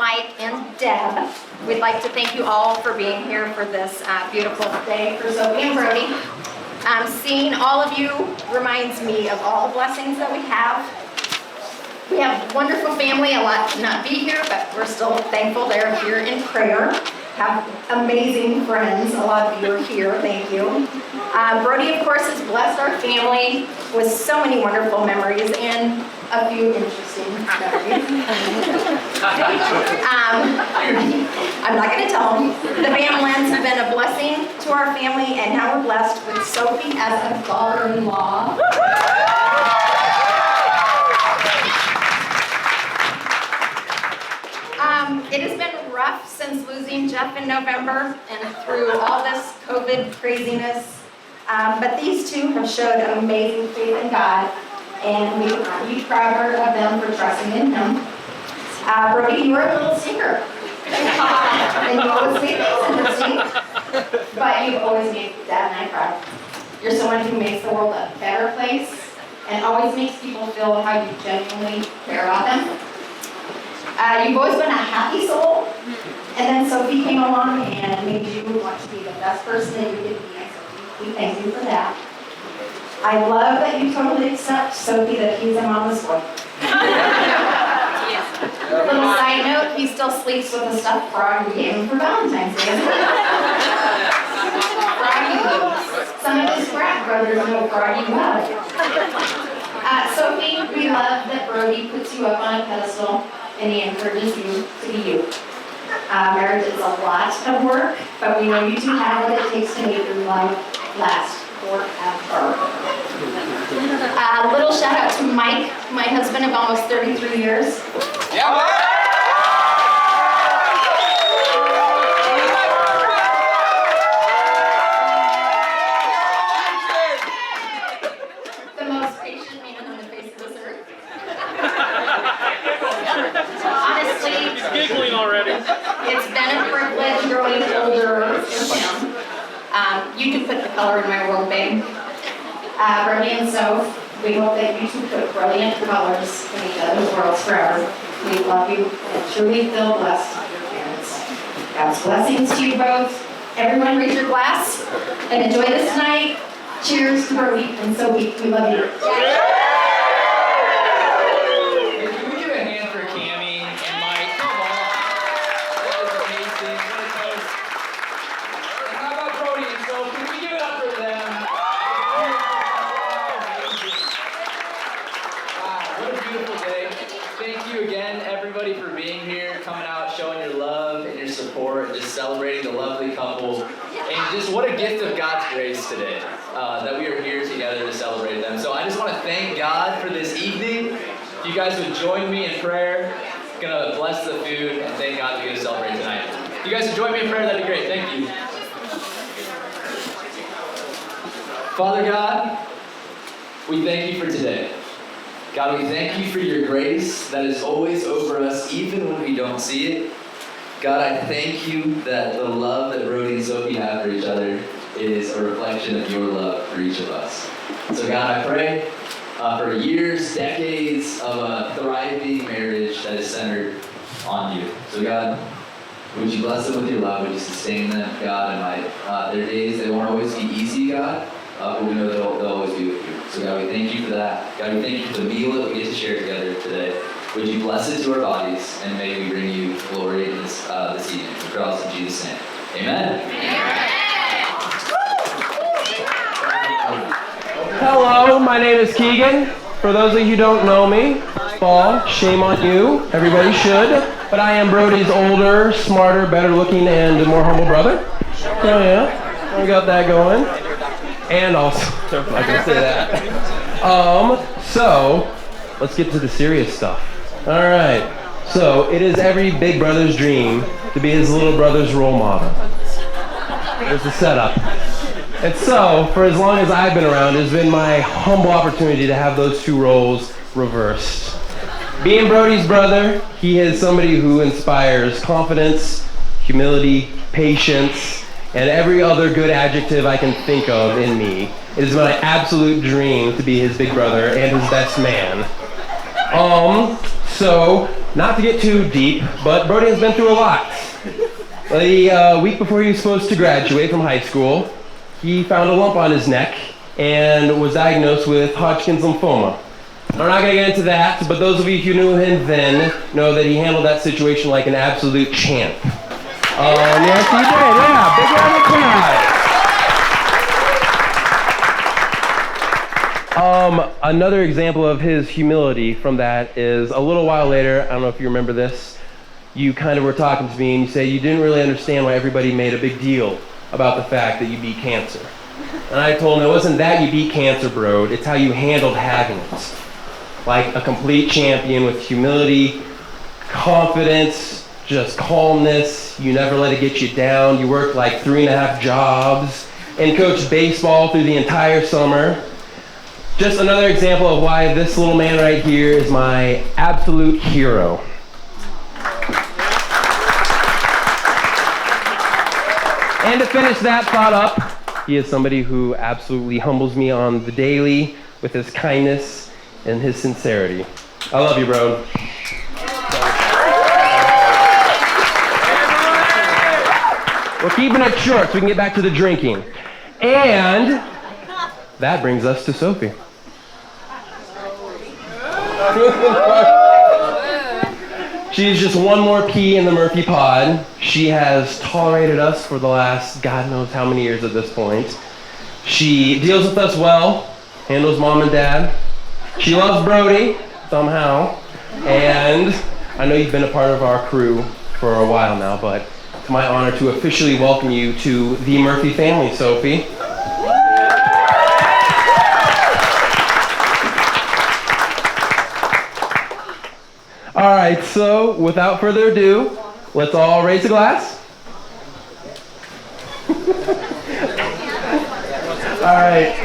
Mike, and Deb. We'd like to thank you all for being here for this beautiful day for Sophie and Brody. Seeing all of you reminds me of all the blessings that we have. We have a wonderful family. A lot could not be here, but we're still thankful they're here in prayer. Have amazing friends. A lot of you are here. Thank you. Brody, of course, has blessed our family with so many wonderful memories and a few interesting memories. I'm not going to tell them. The Van Lens have been a blessing to our family, and now we're blessed with Sophie as a daughter-in-law. It has been rough since losing Jeff in November and through all this COVID craziness. But these two have showed amazing faith in God, and we are each prouder of them for trusting in Him. Brody, you are a little stinker. And you always make things interesting, but you've always made Dad and I proud. You're someone who makes the world a better place and always makes people feel how you genuinely care about them. You've always been a happy soul, and then Sophie came along and made you want to be the best person that you could be. We thank you for that. I love that you totally accept Sophie that he's a mama's boy. Little side note, he still sleeps with the stuffed frog we gave him for Valentine's Day. Froggy moves. Some of his frat brothers know Froggy well. Sophie, we love that Brody puts you up on a pedestal and he encourages you to be you. Marriage is a lot of work, but we know you two have what it takes to make your life last forever. A little shout out to Mike, my husband of almost 33 years. Yeah. The most patient man on the face of this earth. Honestly, he's giggling already. It's been a privilege growing older with him. You can put the color in my world, babe. Brody and Soph, we hope that you two put brilliant colors in each other's worlds forever. We love you and truly feel blessed by your parents. God's blessings to you both. Everyone raise your glass and enjoy this night. Cheers to Brody and Sophie. We love you. For being here, coming out, showing your love and your support, and just celebrating the lovely couple. And just what a gift of God's grace today, that we are here together to celebrate them. So I just want to thank God for this evening. If you guys would join me in prayer, I'm going to bless the food and thank God we get to celebrate tonight. If you guys would join me in prayer, that'd be great. Thank you. Father God, we thank you for today. God, we thank you for your grace that is always over us, even when we don't see it. God, I thank you that the love that Brody and Sophie have for each other is a reflection of your love for each of us. So God, I pray for years, decades of a thriving marriage that is centered on you. So God, would you bless them with your love? Would you sustain them, God, and their days, they won't always be easy, God. But we know they'll always be with you. So God, we thank you for that. God, we thank you for the meal that we get to share together today. Would you bless it to our bodies, and may we bring you glory in this evening. We pray all in Jesus' name. Amen. Hello, my name is Keegan. For those of you who don't know me, first of all, shame on you. Everybody should. But I am Brody's older, smarter, better looking, and more humble brother. Oh yeah, we got that going. And also, I'm not gonna say that. So let's get to the serious stuff. All right. So it is every big brother's dream to be his little brother's role model. There's the setup. And so, for as long as I've been around, it's been my humble opportunity to have those two roles reversed. Being Brody's brother, he is somebody who inspires confidence, humility, patience, and every other good adjective I can think of in me. It is my absolute dream to be his big brother and his best man. So Not to get too deep, but Brody has been through a lot. The week before he was supposed to graduate from high school, he found a lump on his neck and was diagnosed with Hodgkin's lymphoma. I'm not going to get into that, but those of you who knew him then know that he handled that situation like an absolute champ. Yes, he did. Yeah, big round of applause. Another example of his humility from that is a little while later, I don't know if you remember this, you kind of were talking to me and you said you didn't really understand why everybody made a big deal about the fact that you beat cancer. And I told him it wasn't that you beat cancer, bro, it's how you handled having it. Like a complete champion with humility, confidence, just calmness. You never let it get you down. You worked like 3.5 jobs and coached baseball through the entire summer. Just another example of why this little man right here is my absolute hero. And to finish that thought up, he is somebody who absolutely humbles me on the daily with his kindness and his sincerity. I love you, bro. We're keeping it short so we can get back to the drinking. And that brings us to Sophie. She's just one more pea in the Murphy pod. She has tolerated us for the last God knows how many years at this point. She deals with us well, handles mom and dad. She loves Brody, somehow. And I know you've been a part of our crew for a while now, but it's my honor to officially welcome you to the Murphy family, Sophie. All right, so without further ado, let's all raise a glass. All right.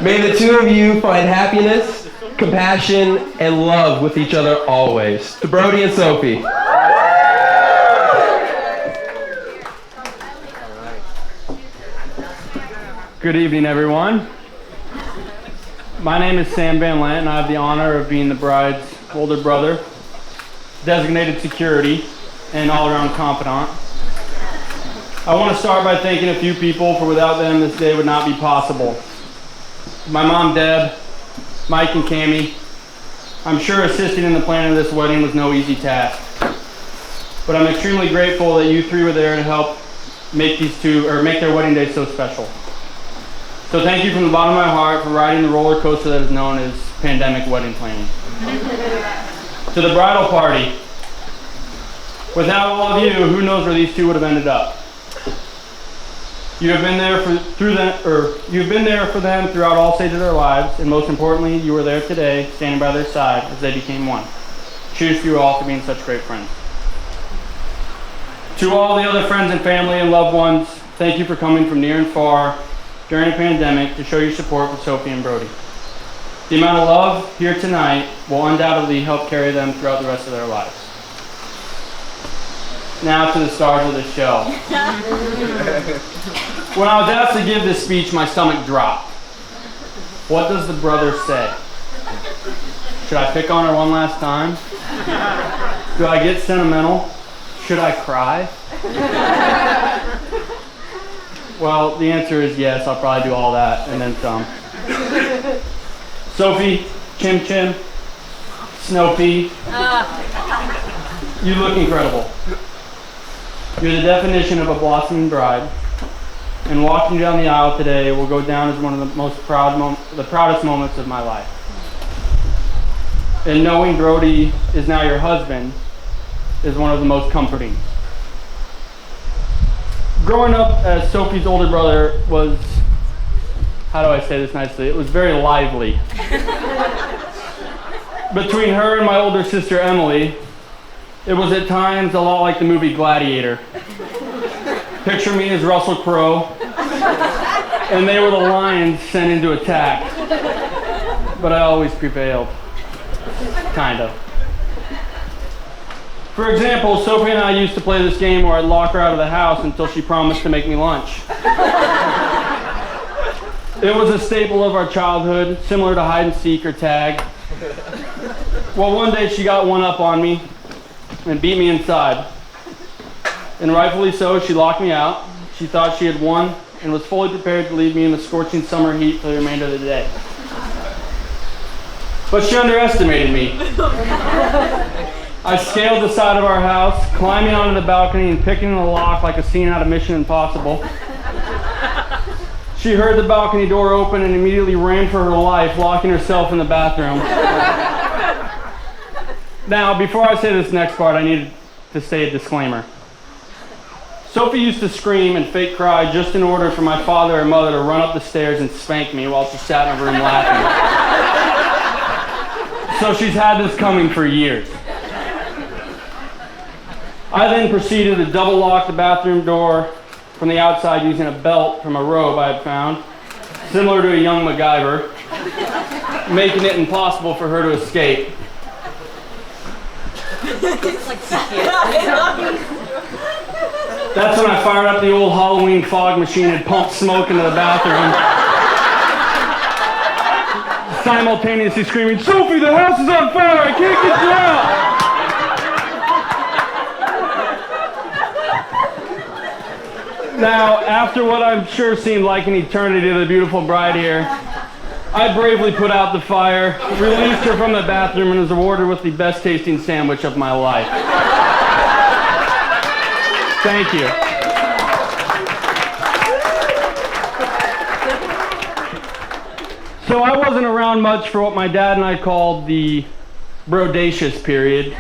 May the two of you find happiness, compassion, and love with each other always. To Brody and Sophie. Good evening, everyone. My name is Sam Van Lant, and I have the honor of being the bride's older brother, designated security, and all-around confidant. I want to start by thanking a few people, for without them this day would not be possible. My mom, Deb, Mike, and Cammie. I'm sure assisting in the planning of this wedding was no easy task. But I'm extremely grateful that you three were there to help make their wedding day so special. So thank you from the bottom of my heart for riding the roller coaster that is known as pandemic wedding planning. To the bridal party. Without all of you, who knows where these two would have ended up? You have been there for them throughout all stages of their lives, and most importantly, you were there today, standing by their side as they became one. Cheers to you all for being such great friends. To all the other friends and family and loved ones, thank you for coming from near and far during a pandemic to show your support for Sophie and Brody. The amount of love here tonight will undoubtedly help carry them throughout the rest of their lives. Now to the stars of the show. When I was asked to give this speech, my stomach dropped. What does the brother say? Should I pick on her one last time? Do I get sentimental? Should I cry? Well, the answer is yes, I'll probably do all that and then some. Sophie, Chim Chim, Snow Pea, you look incredible. You're the definition of a blossoming bride, and walking down the aisle today will go down as one of the proudest moments of my life. And knowing Brody is now your husband is one of the most comforting. Growing up as Sophie's older brother was, how do I say this nicely? It was very lively. Between her and my older sister Emily, it was at times a lot like the movie Gladiator. Picture me as Russell Crowe, and they were the lions sent in to attack. But I always prevailed. Kind of. For example, Sophie and I used to play this game where I'd lock her out of the house until she promised to make me lunch. It was a staple of our childhood, similar to hide and seek or tag. Well, one day she got one up on me and beat me inside. And rightfully so, she locked me out. She thought she had won and was fully prepared to leave me in the scorching summer heat for the remainder of the day. But she underestimated me. I scaled the side of our house, climbing onto the balcony and picking the lock like a scene out of Mission Impossible. She heard the balcony door open and immediately ran for her life, locking herself in the bathroom. Now, before I say this next part, I need to say a disclaimer. Sophie used to scream and fake cry just in order for my father and mother to run up the stairs and spank me while she sat in her room laughing. So she's had this coming for years. I then proceeded to double lock the bathroom door from the outside using a belt from a robe I had found, similar to a young MacGyver, making it impossible for her to escape. That's when I fired up the old Halloween fog machine and pumped smoke into the bathroom, simultaneously screaming, "Sophie, the house is on fire! I can't get you out!" Now, after what I'm sure seemed like an eternity to the beautiful bride here, I bravely put out the fire, released her from the bathroom, and was rewarded with the best tasting sandwich of my life. Thank you. So I wasn't around much for what my dad and I called the brodacious period.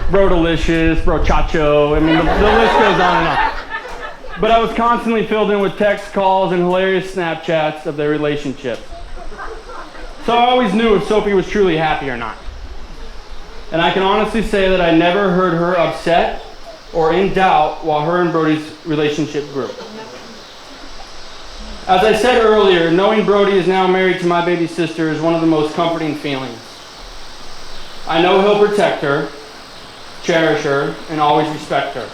Brodalicious, brochacho, I mean, the list goes on and on. But I was constantly filled in with text calls and hilarious Snapchats of their relationship. So I always knew if Sophie was truly happy or not. And I can honestly say that I never heard her upset or in doubt while her and Brody's relationship grew. As I said earlier, knowing Brody is now married to my baby sister is one of the most comforting feelings. I know he'll protect her, cherish her, and always respect her.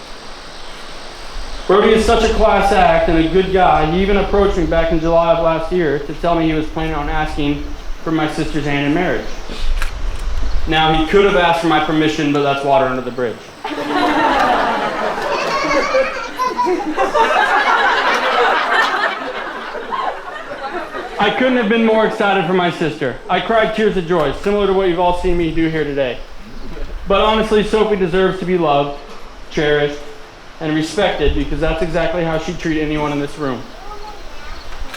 Brody is such a class act and a good guy. He even approached me back in July of last year to tell me he was planning on asking for my sister's hand in marriage. Now, he could have asked for my permission, but that's water under the bridge. I couldn't have been more excited for my sister. I cried tears of joy, similar to what you've all seen me do here today. But honestly, Sophie deserves to be loved, cherished, and respected because that's exactly how she'd treat anyone in this room.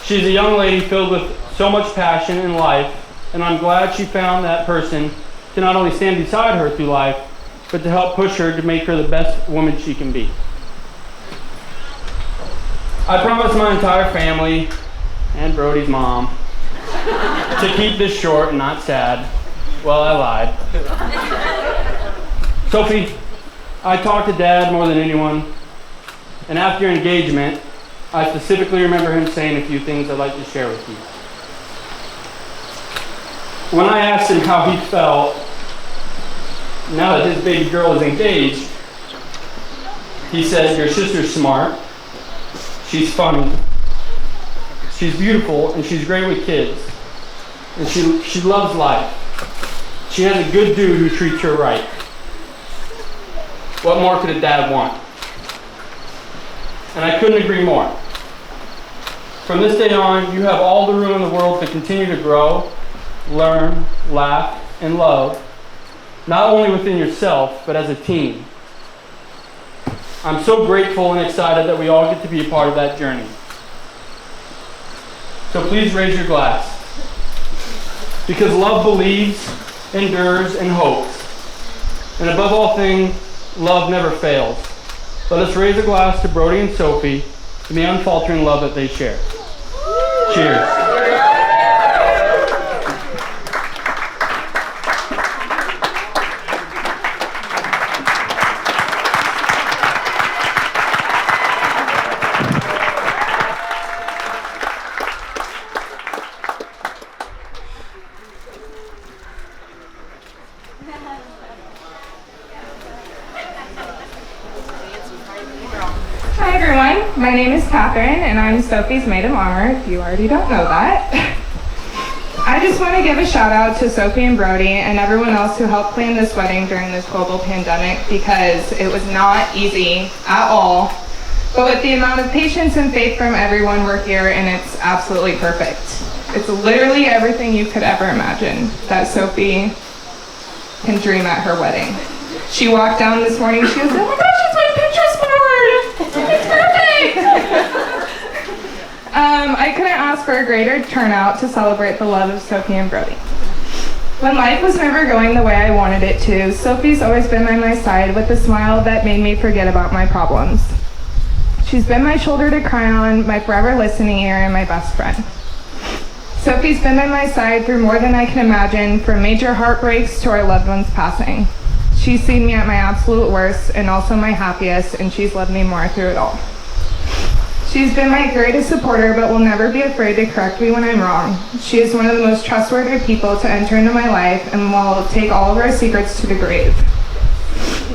She's a young lady filled with so much passion in life, and I'm glad she found that person to not only stand beside her through life, but to help push her to make her the best woman she can be. I promised my entire family and Brody's mom to keep this short and not sad. Well, I lied. Sophie, I talked to Dad more than anyone, and after your engagement, I specifically remember him saying a few things I'd like to share with you. When I asked him how he felt now that his baby girl is engaged, he said, "Your sister's smart, she's funny, she's beautiful, and she's great with kids, and she loves life. She has a good dude who treats her right." What more could a dad want? And I couldn't agree more. From this day on, you have all the room in the world to continue to grow, learn, laugh, and love, not only within yourself, but as a team. I'm so grateful and excited that we all get to be a part of that journey. So please raise your glass. Because love believes, endures, and hopes. And above all things, love never fails. Let us raise a glass to Brody and Sophie and the unfaltering love that they share. Cheers. Hi everyone, my name is Catherine and I'm Sophie's maid of honor if you already don't know that. I I just want to give a shout out to Sophie and Brody and everyone else who helped plan this wedding during this global pandemic, because it was not easy at all. But with the amount of patience and faith from everyone, we're here and it's absolutely perfect. It's literally everything you could ever imagine that Sophie can dream at her wedding. She walked down this morning, she goes, oh my gosh, it's my Pinterest board! It's perfect! I couldn't ask for a greater turnout to celebrate the love of Sophie and Brody. When life was never going the way I wanted it to, Sophie's always been by my side with a smile that made me forget about my problems. She's been my shoulder to cry on, my forever listening ear, and my best friend. Sophie's been by my side through more than I can imagine, from major heartbreaks to our loved ones passing. She's seen me at my absolute worst and also my happiest, and she's loved me more through it all. She's been my greatest supporter, but will never be afraid to correct me when I'm wrong. She is one of the most trustworthy people to enter into my life and will take all of our secrets to the grave.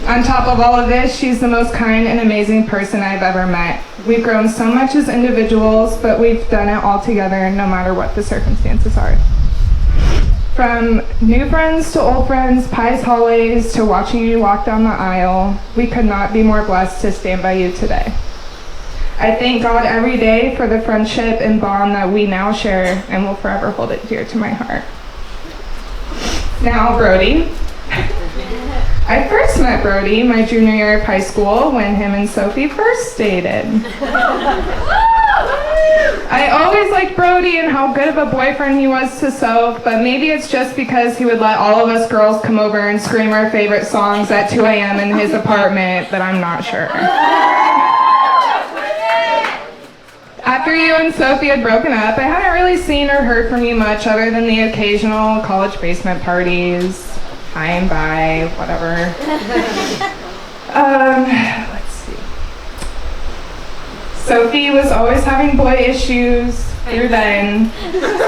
On top of all of this, she's the most kind and amazing person I've ever met. We've grown so much as individuals, but we've done it all together no matter what the circumstances are. From new friends to old friends, pies hallways to watching you walk down the aisle, we could not be more blessed to stand by you today. I thank God every day for the friendship and bond that we now share, and will forever hold it dear to my heart. Now, Brody. I first met Brody my junior year of high school when him and Sophie first dated. I always liked Brody and how good of a boyfriend he was to Soph, but maybe it's just because he would let all of us girls come over and scream our favorite songs at 2 a.m. in his apartment, but I'm not sure. After you and Sophie had broken up, I hadn't really seen or heard from you much other than the occasional college basement parties, high and by, whatever. Let's see. Sophie was always having boy issues through then,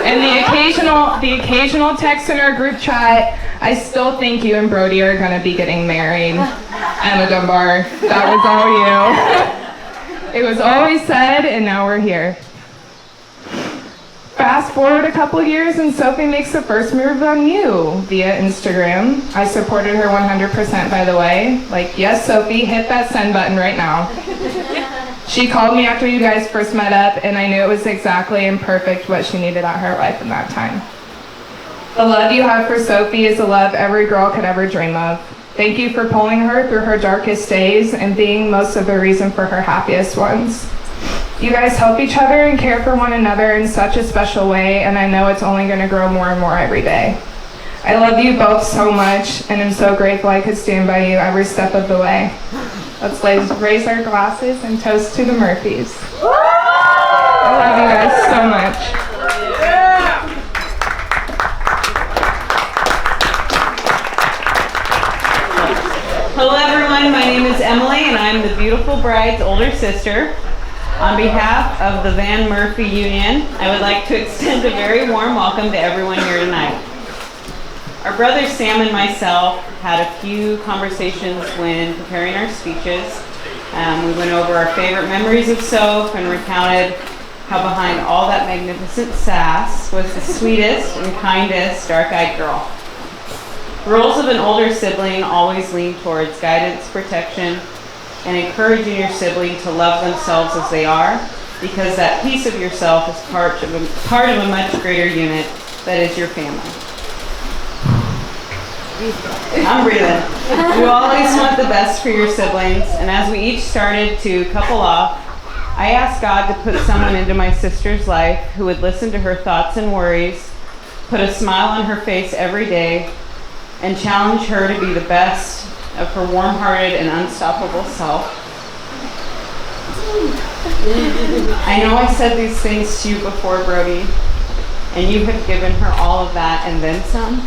and the occasional text in our group chat, I still think you and Brody are gonna be getting married. Emma Dunbar, that was all you. It was always said, and now we're here. Fast forward a couple of years and Sophie makes the first move on you via Instagram. I supported her 100%, by the way. Like, yes, Sophie, hit that send button right now. She called me after you guys first met up, and I knew it was exactly and perfect what she needed at her life in that time. The love you have for Sophie is a love every girl could ever dream of. Thank you for pulling her through her darkest days and being most of the reason for her happiest ones. You guys help each other and care for one another in such a special way, and I know it's only going to grow more and more every day. I love you both so much, and I'm so grateful I could stand by you every step of the way. Let's raise our glasses and toast to the Murphys. I love you guys so much. Hello everyone, my name is Emily and I'm the beautiful bride's older sister. On behalf of the Van Murphy Union, I would like to extend a very warm welcome to everyone here tonight. Our brothers Sam and myself had a few conversations when preparing our speeches. We went over our favorite memories of Soph and recounted how behind all that magnificent sass was the sweetest and kindest dark-eyed girl. The roles of an older sibling always lean towards guidance, protection, and encouraging your sibling to love themselves as they are, because that piece of yourself is part of a much greater unit that is your family. I'm breathing. You always want the best for your siblings, and as we each started to couple off, I asked God to put someone into my sister's life who would listen to her thoughts and worries, put a smile on her face every day, and challenge her to be the best of her warm-hearted and unstoppable self. I know I said these things to you before, Brody, and you have given her all of that and then some.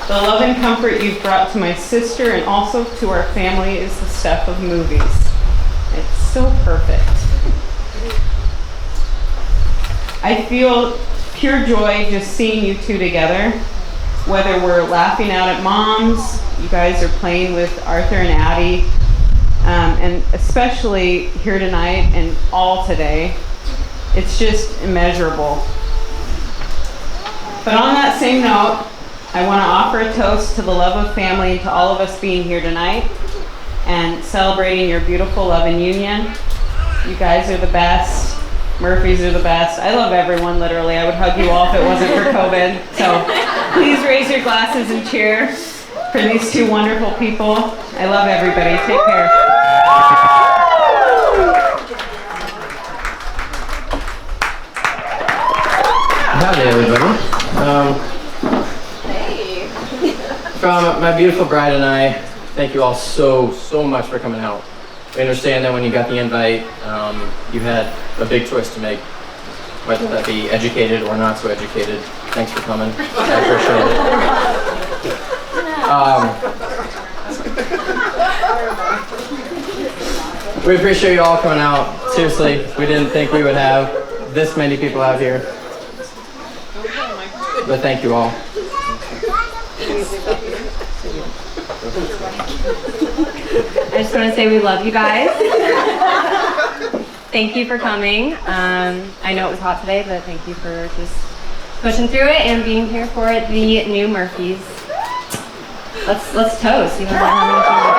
The love and comfort you've brought to my sister and also to our family is the stuff of movies. It's so perfect. I feel pure joy just seeing you two together. Whether we're laughing out at moms, you guys are playing with Arthur and Addie, and especially here tonight and all today, it's just immeasurable. But on that same note, I want to offer a toast to the love of family and to all of us being here tonight and celebrating your beautiful love and union. You guys are the best. Murphys are the best. I love everyone, literally. I would hug you all if it wasn't for COVID. So please raise your glasses and cheer for these two wonderful people. I love everybody. Take care. Howdy, everybody. From my beautiful bride and I, thank you all so much for coming out. We understand that when you got the invite, you had a big choice to make, whether that be educated or not so educated. Thanks for coming. I appreciate it. We appreciate you all coming out. Seriously, we didn't think we would have this many people out here. But thank you all. I just want to say we love you guys. Thank you for coming. I know it was hot today, but thank you for just pushing through it and being here for the new Murphys. Let's toast. You know how many people